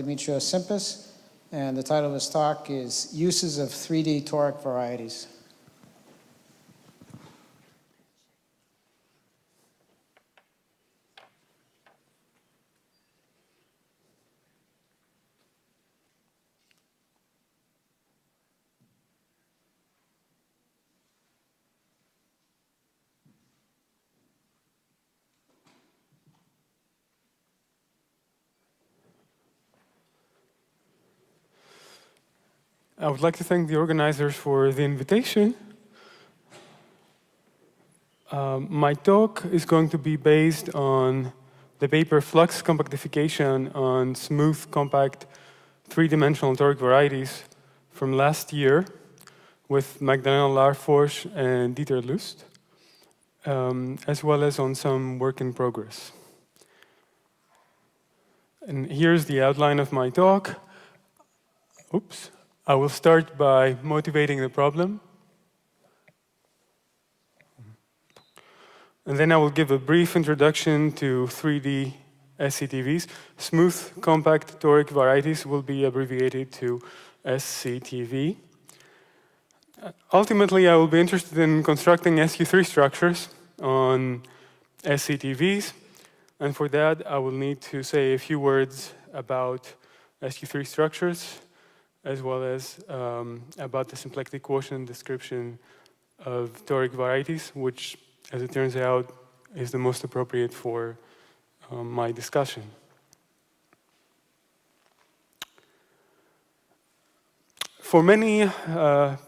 Dimitrios Tsimpis, and the title of his talk is Uses of 3D Toric Varieties. I would like to thank the organizers for the invitation. My talk is going to be based on the paper Flux compactification on smooth, compact, three-dimensional toric varieties from last year with Magdalena Laarfors and Dieter Lust, as well as on some work in progress. And here's the outline of my talk. Oops. I will start by motivating the problem. And then I will give a brief introduction to 3D SCTVs. Smooth, compact toric varieties will be abbreviated to SCTV. Ultimately, I will be interested in constructing SQ3 structures on SCTVs. And for that, I will need to say a few words about SQ3 structures, as well as about the symplectic quotient description of toric varieties, which, as it turns out, is the most appropriate for my discussion. For many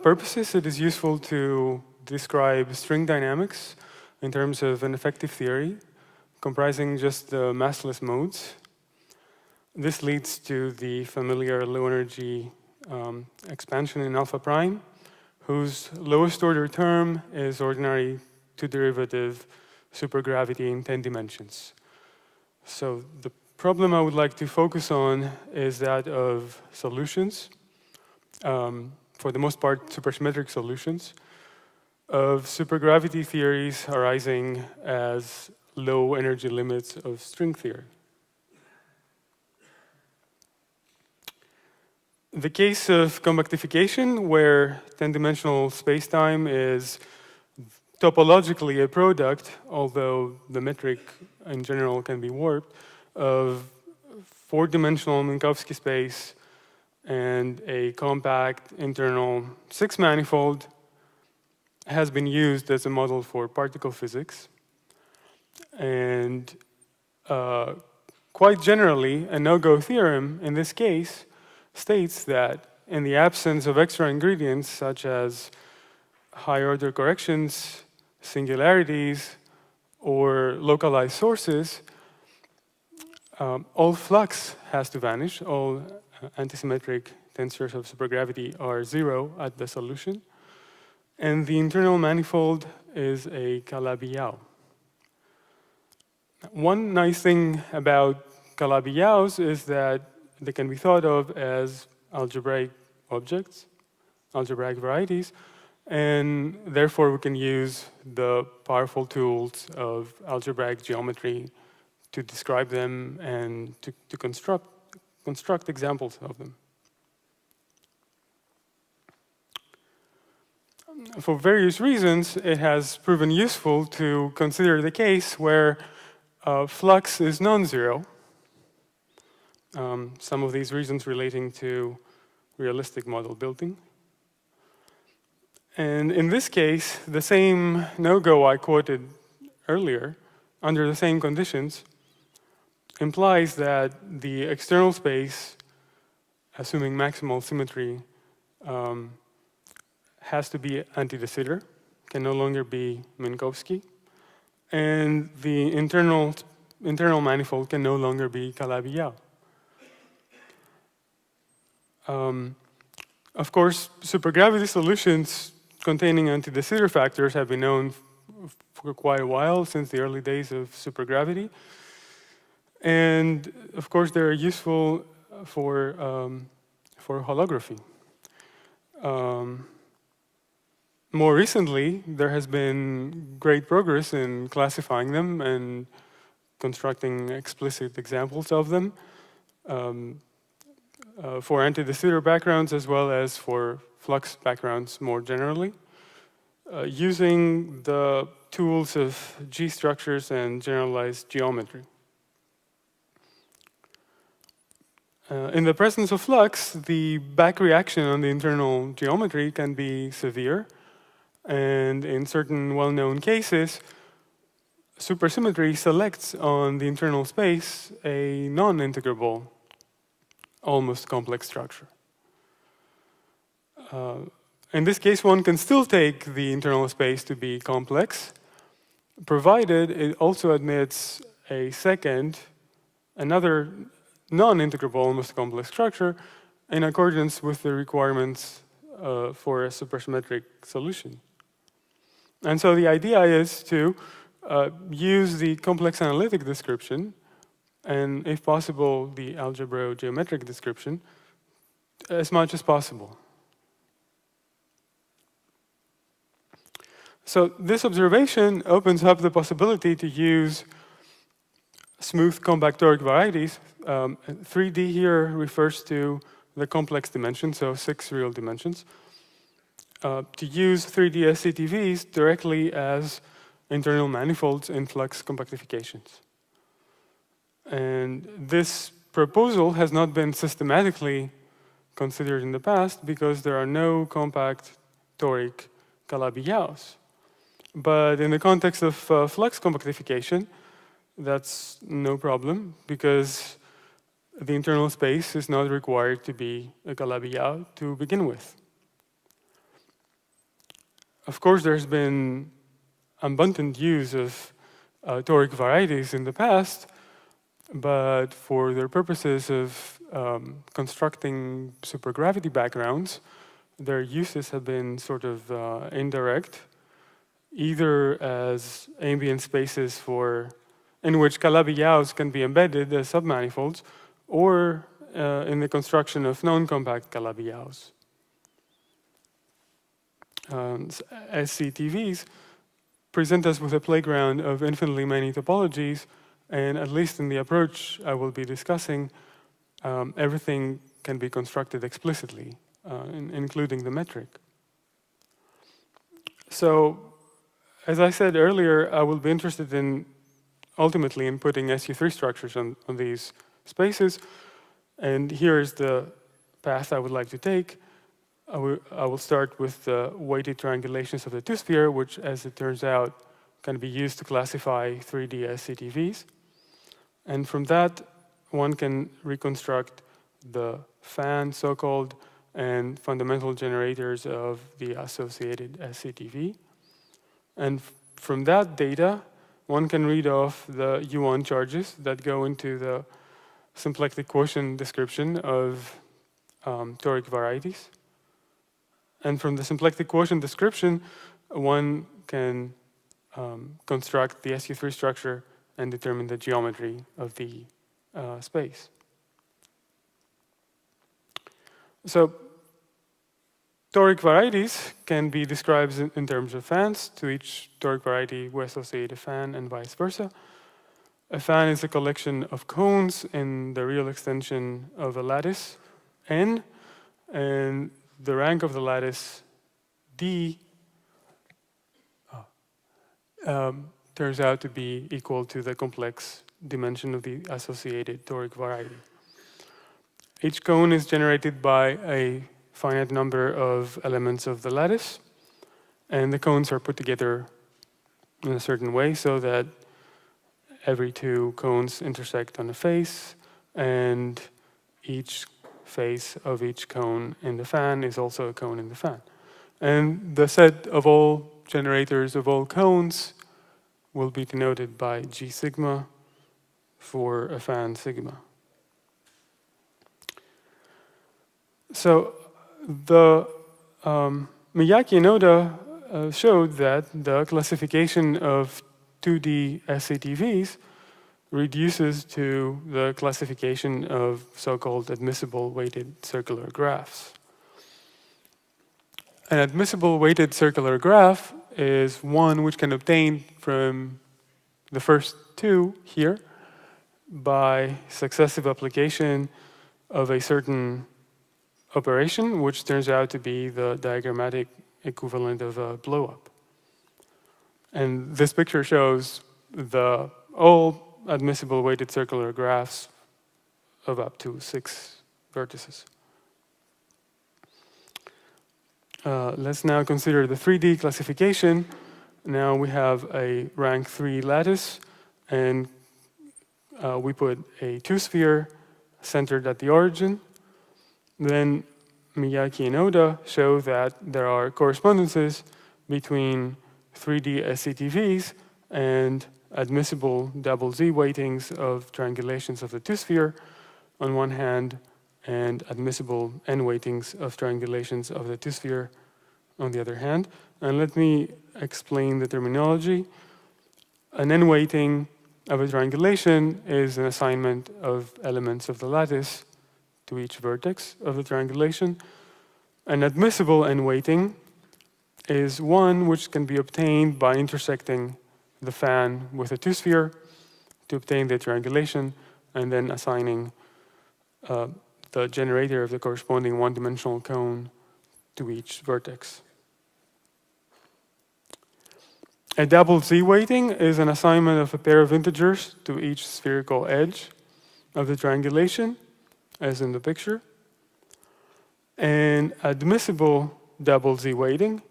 purposes, it is useful to describe string dynamics in terms of an effective theory comprising just the massless modes. This leads to the familiar low-energy expansion in alpha prime, whose lowest order term is ordinary two-derivative supergravity in 10 dimensions. So the problem I would like to focus on is that of solutions, for the most part supersymmetric solutions, of supergravity theories arising as low energy limits of string theory. The case of compactification, where 10-dimensional spacetime is topologically a product, although the metric in general can be warped, of 4-dimensional Minkowski space and a compact internal 6-manifold, has been used as a model for particle physics. And quite generally, a no-go theorem in this case states that in the absence of extra ingredients such as high-order corrections, singularities, or localized sources, all flux has to vanish. All antisymmetric tensors of supergravity are 0 at the solution. And the internal manifold is a Calabi-Yau. One nice thing about Calabi-Yaus is that they can be thought of as algebraic objects, algebraic varieties, and therefore we can use the powerful tools of algebraic geometry to describe them and to construct examples of them. For various reasons, it has proven useful to consider the case where flux is non-zero. Some of these reasons relating to realistic model building. And in this case, the same no-go I quoted earlier, under the same conditions, implies that the external space, assuming maximal symmetry, has to be anti-de Sitter, can no longer be Minkowski, and the internal manifold can no longer be Calabi-Yau. Of course, supergravity solutions containing anti-de Sitter factors have been known for quite a while, since the early days of supergravity. And of course, they're useful for holography. More recently, there has been great progress in classifying them and constructing explicit examples of them. for anti-de backgrounds as well as for flux backgrounds more generally, using the tools of G-structures and generalized geometry. In the presence of flux, the back reaction on the internal geometry can be severe, and in certain well-known cases, supersymmetry selects on the internal space a non-integrable, almost complex structure. In this case, one can still take the internal space to be complex, provided it also admits a second, another non-integrable, almost complex structure in accordance with the requirements for a supersymmetric solution. And so the idea is to use the complex analytic description and, if possible, the algebro-geometric description as much as possible. So this observation opens up the possibility to use smooth compact toric varieties. 3D here refers to the complex dimension, so 6 real dimensions. To use 3D SCTVs directly as internal manifolds in flux compactifications. And this proposal has not been systematically considered in the past because there are no compact toric Calabi-Yaos. But in the context of flux compactification, that's no problem because the internal space is not required to be a Calabi-Yao to begin with. Of course, there's been abundant use of toric varieties in the past, but for their purposes of constructing supergravity backgrounds, their uses have been sort of indirect, either as ambient spaces in which Calabi-Yaos can be embedded as submanifolds, or in the construction of non-compact Calabi-Yaos. SCTVs present us with a playground of infinitely many topologies, and at least in the approach I will be discussing, everything can be constructed explicitly, including the metric. So, as I said earlier, I will be interested in ultimately in putting SU3 structures on these spaces, and here is the path I would like to take. I will start with the weighted triangulations of the two-sphere, which, as it turns out, can be used to classify 3D SCTVs. And from that, one can reconstruct the fan, so-called, and fundamental generators of the associated SCTV. And from that data, one can read off the U1 charges that go into the symplectic quotient description of toric varieties. And from the symplectic quotient description, one can construct the SU3 structure and determine the geometry of the space. So toric varieties can be described in terms of fans. To each toric variety, we associate a fan and vice versa. A fan is a collection of cones in the real extension of a lattice, N, and the rank of the lattice, D, turns out to be equal to the complex dimension of the associated toric variety. Each cone is generated by a finite number of elements of the lattice, and the cones are put together in a certain way so that every 2 cones intersect on a face, and each face of each cone in the fan is also a cone in the fan. And the set of all generators of all cones will be denoted by G sigma for a fan sigma. So the Miyake and Oda showed that the classification of 2D SCTVs reduces to the classification of so-called admissible weighted circular graphs. An admissible weighted circular graph is one which can obtain from the first 2 here by successive application of a certain operation, which turns out to be the diagrammatic equivalent of a blow-up. And this picture shows all admissible weighted circular graphs of up to 6 vertices. Let's now consider the 3D classification. Now we have a rank 3 lattice, and we put a 2-sphere centered at the origin. Then Miyake and Oda show that there are correspondences between 3D SCTVs and admissible double Z weightings of triangulations of the 2-sphere on one hand, and admissible N weightings of triangulations of the 2-sphere on the other hand. And let me explain the terminology. An N weighting of a triangulation is an assignment of elements of the lattice to each vertex of the triangulation. An admissible N weighting is one which can be obtained by intersecting the fan with a 2-sphere to obtain the triangulation, and then assigning the generator of the corresponding one-dimensional cone to each vertex. A double Z weighting is an assignment of a pair of integers to each spherical edge of the triangulation, as in the picture. And admissible double Z weighting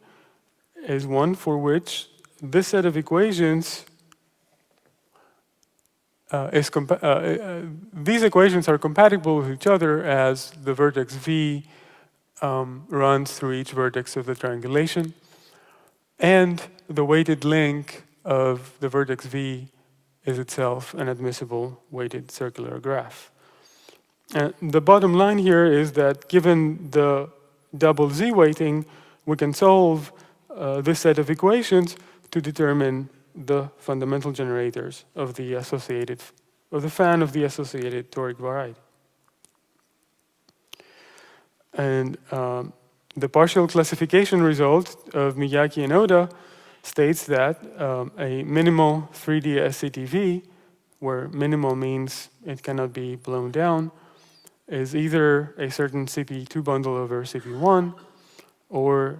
is one for which this set of equations these equations are compatible with each other as the vertex V runs through each vertex of the triangulation, and the weighted link of the vertex V is itself an admissible weighted circular graph. And the bottom line here is that given the double Z weighting, we can solve this set of equations to determine the fundamental generators of the fan of the associated toric variety. And the partial classification result of Miyake and Oda states that a minimal 3D SCTV, where minimal means it cannot be blown down, is either a certain CP2 bundle over CP1 or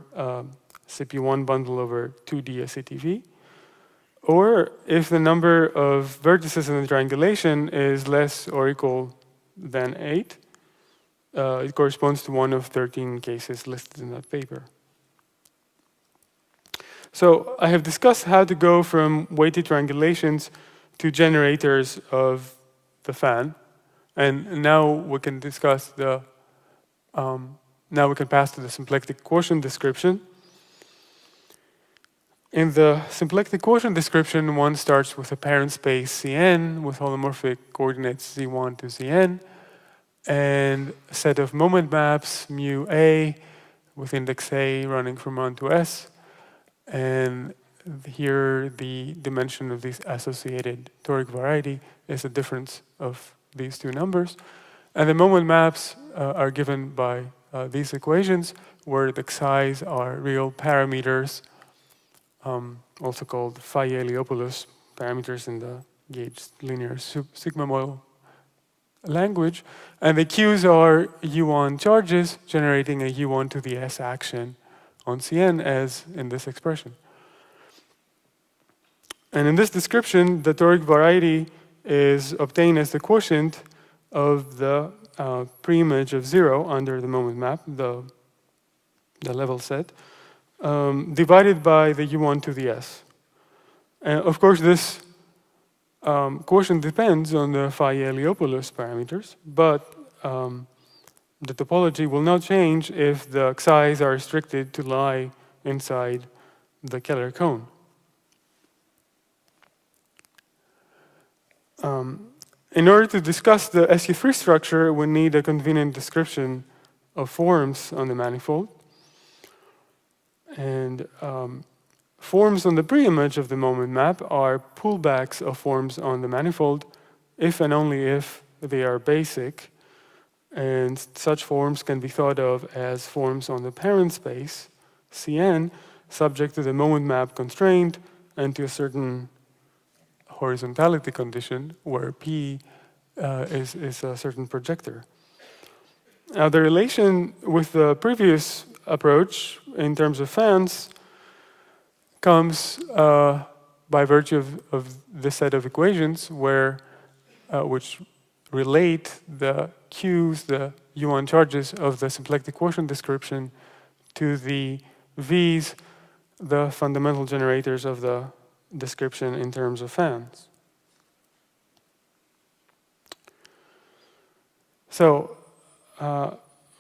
CP1 bundle over 2D SCTV. Or if the number of vertices in the triangulation is less or equal than 8, it corresponds to one of 13 cases listed in that paper. So I have discussed how to go from weighted triangulations to generators of the fan, and now we can discuss now we can pass to the symplectic quotient description. In the symplectic quotient description, one starts with a parent space Cn with holomorphic coordinates Z1 to Zn, and a set of moment maps mu A with index A running from 1 to S. And here the dimension of this associated toric variety is the difference of these two numbers. And the moment maps are given by these equations, where the xi's are real parameters, also called phi Heliopoulos parameters in the gauged linear sigma model language. And the q's are U1 charges generating a U1 to the S action on Cn, as in this expression. And in this description, the toric variety is obtained as the quotient of the preimage of 0 under the moment map, the level set, divided by the U1 to the S. And of course, this quotient depends on the phi Heliopoulos parameters, but the topology will not change if the xi's are restricted to lie inside the Keller cone. In order to discuss the SU3 structure, we need a convenient description of forms on the manifold. And forms on the preimage of the moment map are pullbacks of forms on the manifold if and only if they are basic. And such forms can be thought of as forms on the parent space, Cn, subject to the moment map constraint and to a certain horizontality condition where P is a certain projector. Now, the relation with the previous approach in terms of fans comes by virtue of this set of equations where which relate the Q's, the U1 charges of the symplectic quotient description to the V's, the fundamental generators of the description in terms of fans. So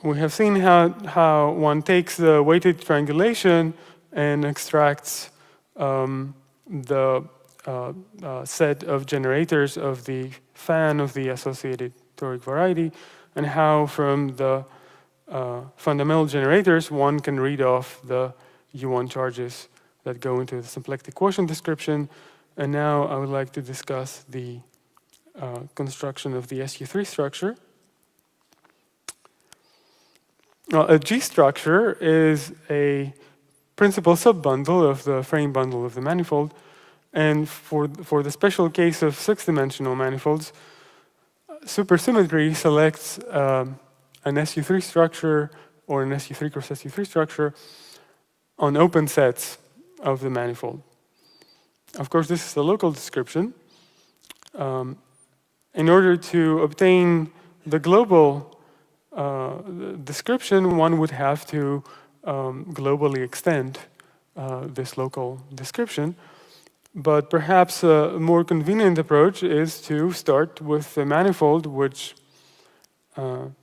we have seen how one takes the weighted triangulation and extracts the set of generators of the fan of the associated toric variety, and how from the fundamental generators one can read off the U1 charges that go into the symplectic quotient description. And now I would like to discuss the construction of the SU3 structure. A G structure is a principal subbundle of the frame bundle of the manifold. And for the special case of six-dimensional manifolds, supersymmetry selects an SU3 structure or an SU3 cross SU3 structure on open sets of the manifold. Of course, this is a local description. In order to obtain the global description, one would have to globally extend this local description. But perhaps a more convenient approach is to start with a manifold which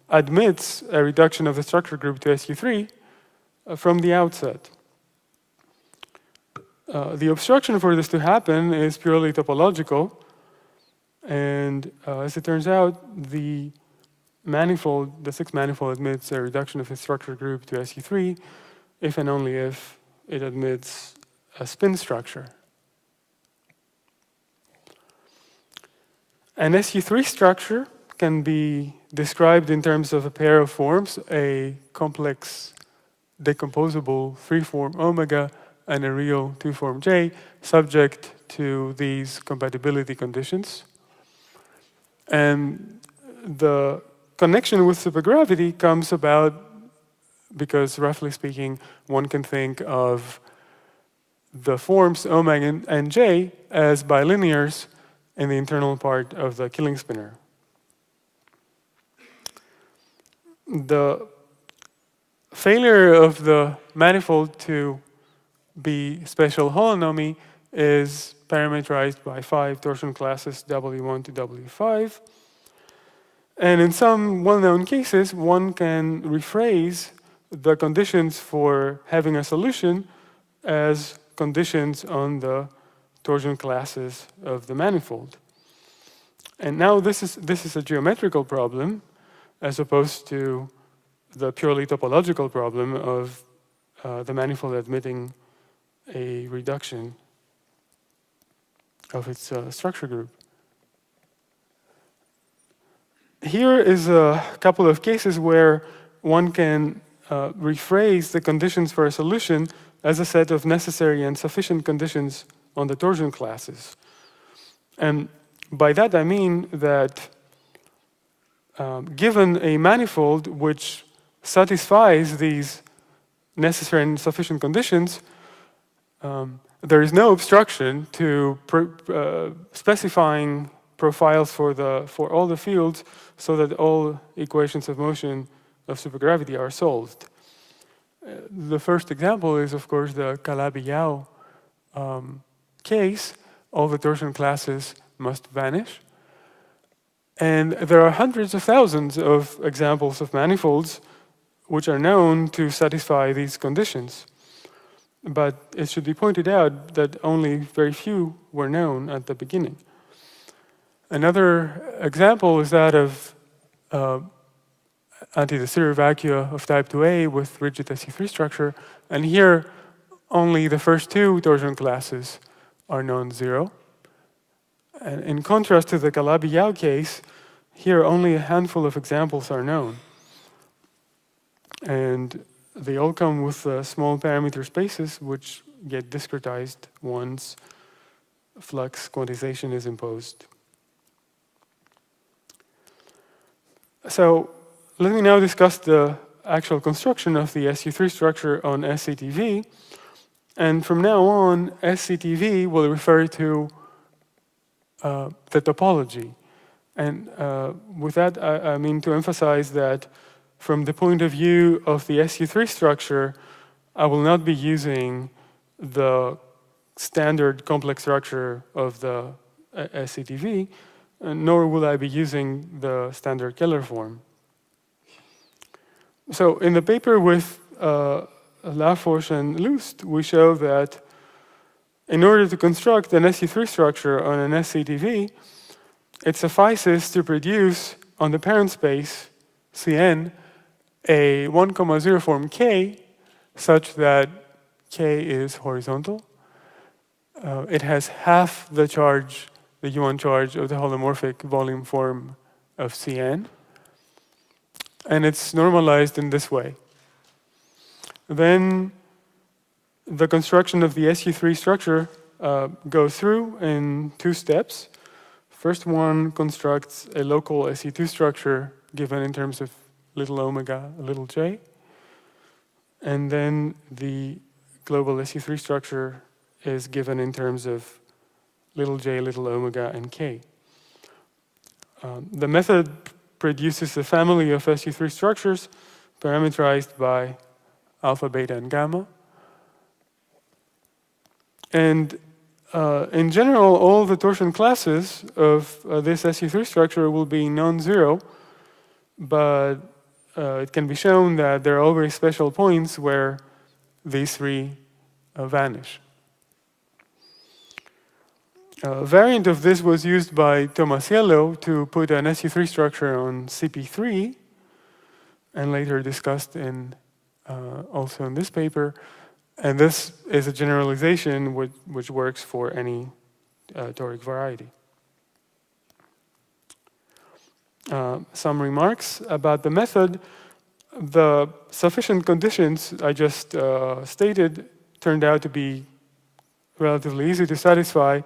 admits a reduction of the structure group to SU3 from the outset. The obstruction for this to happen is purely topological. And as it turns out, the sixth manifold admits a reduction of its structure group to SU3 if and only if it admits a spin structure. An SU3 structure can be described in terms of a pair of forms, a complex decomposable 3-form omega and a real 2-form J, subject to these compatibility conditions. And the connection with supergravity comes about because, roughly speaking, one can think of the forms omega and J as bilinears in the internal part of the Killing spinner. The failure of the manifold to be special holonomy is parametrized by 5 torsion classes W1 to W5. And in some well-known cases, one can rephrase the conditions for having a solution as conditions on the torsion classes of the manifold. And now this is a geometrical problem as opposed to the purely topological problem of the manifold admitting a reduction of its structure group. Here is a couple of cases where one can rephrase the conditions for a solution as a set of necessary and sufficient conditions on the torsion classes. And by that I mean that given a manifold which satisfies these necessary and sufficient conditions, there is no obstruction to specifying profiles for all the fields so that all equations of motion of supergravity are solved. The first example is, of course, the Calabi-Yau case. All the torsion classes must vanish. And there are hundreds of thousands of examples of manifolds which are known to satisfy these conditions. But it should be pointed out that only very few were known at the beginning. Another example is that of anti-de Sitter vacua of type 2A with rigid SU3 structure. And here, only the first 2 torsion classes are non-zero. And in contrast to the Calabi-Yau case, here only a handful of examples are known. And they all come with small parameter spaces which get discretized once flux quantization is imposed. So let me now discuss the actual construction of the SU3 structure on SCTV. And from now on, SCTV will refer to the topology. And with that, I mean to emphasize that from the point of view of the SU3 structure, I will not be using the standard complex structure of the SCTV, nor will I be using the standard Keller form. So in the paper with Laforge and Lust, we show that in order to construct an SU3 structure on an SCTV, it suffices to produce on the parent space, Cn, a 1,0 form K, such that K is horizontal. It has half the charge, the U1 charge of the holomorphic volume form of Cn. And it's normalized in this way. Then the construction of the SU3 structure goes through in 2 steps. First one constructs a local SU2 structure given in terms of little omega, little j. And then the global SU3 structure is given in terms of little j, little omega, and k. The method produces a family of SU3 structures parameterized by alpha, beta, and gamma. And in general, all the torsion classes of this SU3 structure will be non-zero, but it can be shown that there are always special points where these 3 vanish. A variant of this was used by Tomasiello to put an SU3 structure on CP3, and later discussed in also in this paper. And this is a generalization which works for any toric variety. Some remarks about the method. The sufficient conditions I just stated turned out to be relatively easy to satisfy.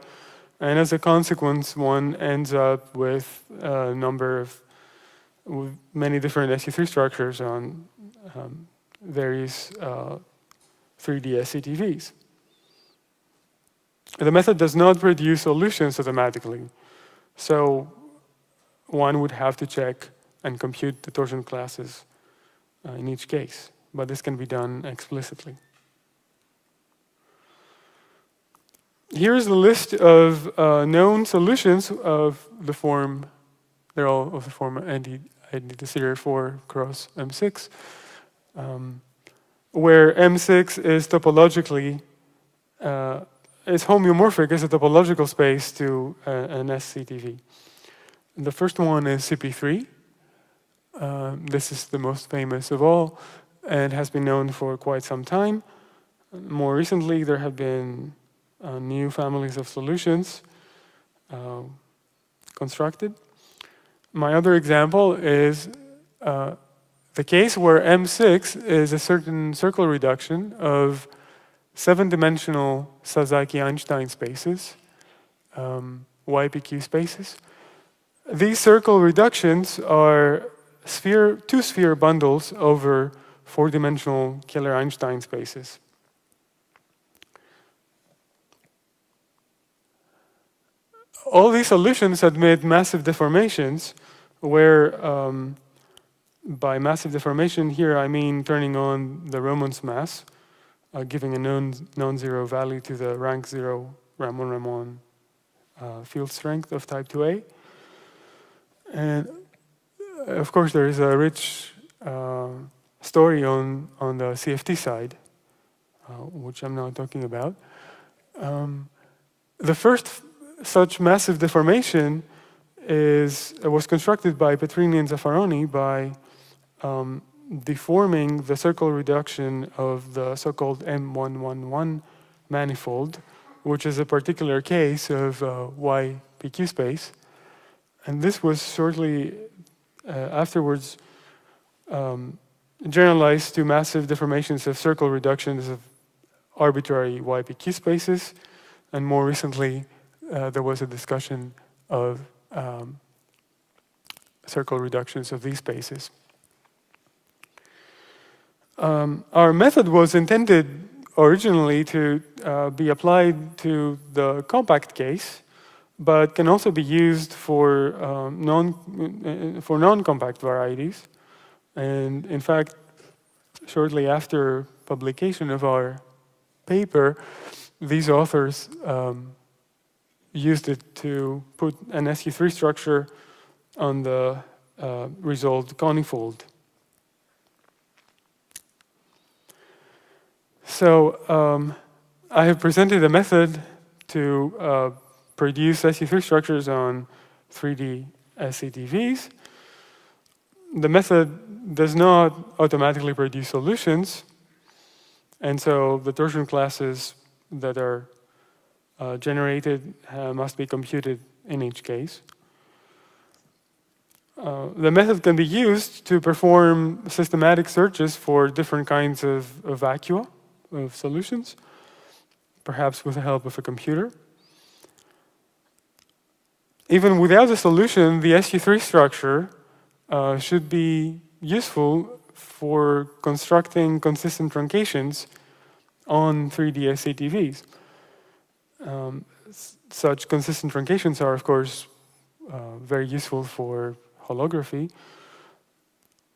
And as a consequence, one ends up with a number of many different SU3 structures on various 3D SCTVs. The method does not produce solutions automatically. So one would have to check and compute the torsion classes in each case. But this can be done explicitly. Here's the list of known solutions of the form, they're all of the form ND 4 cross M6, where M6 is topologically, is homeomorphic as a topological space to an SCTV. The first one is CP3. This is the most famous of all and has been known for quite some time. More recently, there have been new families of solutions constructed. My other example is the case where M6 is a certain circle reduction of 7-dimensional Sasaki-Einstein spaces, YPQ spaces. These circle reductions are 2-sphere bundles over 4-dimensional Keller-Einstein spaces. All these solutions admit massive deformations where, by massive deformation here, I mean turning on the Ramon's mass, giving a non-zero value to the rank 0 Ramon field strength of type 2A. And of course, there is a rich story on the CFT side, which I'm now talking about. The first such massive deformation was constructed by Petrini and Zaffaroni by deforming the circle reduction of the so-called M111 manifold, which is a particular case of YPQ space. And this was shortly afterwards generalized to massive deformations of circle reductions of arbitrary YPQ spaces. And more recently, there was a discussion of circle reductions of these spaces. Our method was intended originally to be applied to the compact case, but can also be used for non-compact varieties. And in fact, shortly after publication of our paper, these authors used it to put an SU3 structure on the resolved conifold. So I have presented a method to produce SU3 structures on 3D SCTVs. The method does not automatically produce solutions, and so the torsion classes that are generated must be computed in each case. The method can be used to perform systematic searches for different kinds of vacua, of solutions, perhaps with the help of a computer. Even without a solution, the SU3 structure should be useful for constructing consistent truncations on 3D SCTVs. Such consistent truncations are, of course, very useful for holography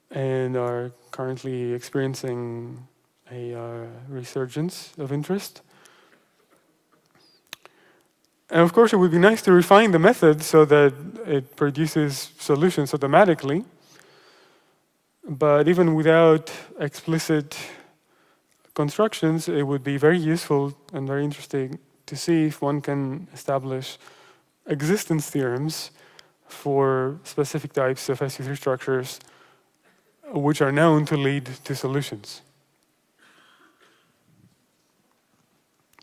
and are currently experiencing a resurgence of interest. And of course, it would be nice to refine the method so that it produces solutions automatically. But even without explicit constructions, it would be very useful and very interesting to see if one can establish existence theorems for specific types of SU3 structures which are known to lead to solutions.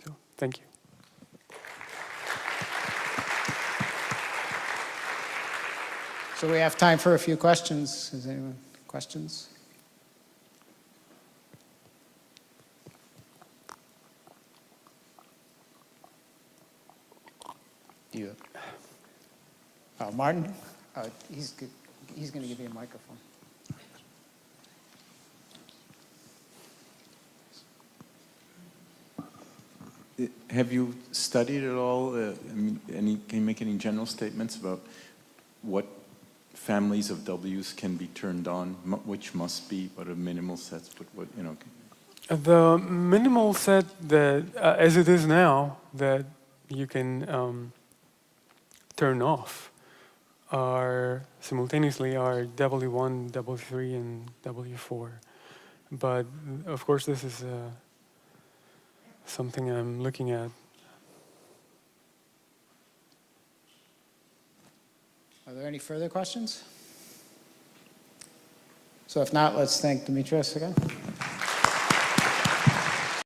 So, thank you. So we have time for a few questions. Is anyone questions? You. Martin? He's going to give you a microphone. Have you studied at all? Can you make any general statements about what families of W's can be turned on, which must be, what are minimal sets, but what, you know? The minimal set that, as it is now, that you can turn off are simultaneously are W1, W3, and W4. But of course, this is something I'm looking at. Are there any further questions? So if not, let's thank Dimitrios again.